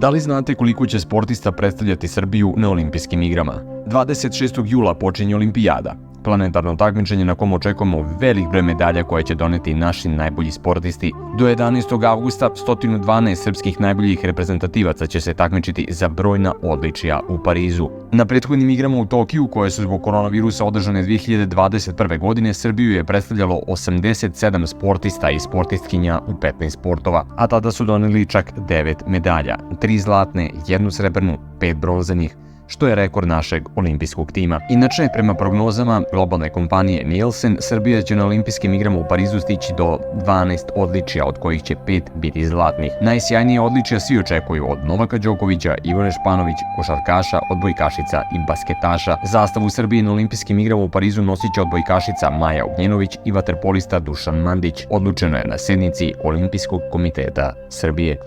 Da li znate koliko će sportista predstavljati Srbiju na olimpijskim igrama? 26. jula počinje olimpijada, planetarno takmičenje na kom očekujemo velik broj medalja koje će doneti naši najbolji sportisti. Do 11. avgusta 112 srpskih najboljih reprezentativaca će se takmičiti za brojna odličija u Parizu. Na prethodnim igrama u Tokiju, koje su zbog koronavirusa održane 2021. godine, Srbiju je predstavljalo 87 sportista i sportistkinja u 15 sportova, a tada su doneli čak 9 medalja, 3 zlatne, 1 srebrnu, 5 bronzanih, što je rekord našeg olimpijskog tima. Inače, prema prognozama globalne kompanije Nielsen, Srbija će na olimpijskim igrama u Parizu stići do 12 odličija, od kojih će 5 biti zlatnih. Najsjajnije odličija svi očekuju od Novaka Đokovića, Ivane Španović, košarkaša, odbojkašica i basketaša. Zastavu Srbije na olimpijskim igrama u Parizu nosit će odbojkašica Maja Ognjenović i vaterpolista Dušan Mandić. Odlučeno je na sednici Olimpijskog komiteta Srbije.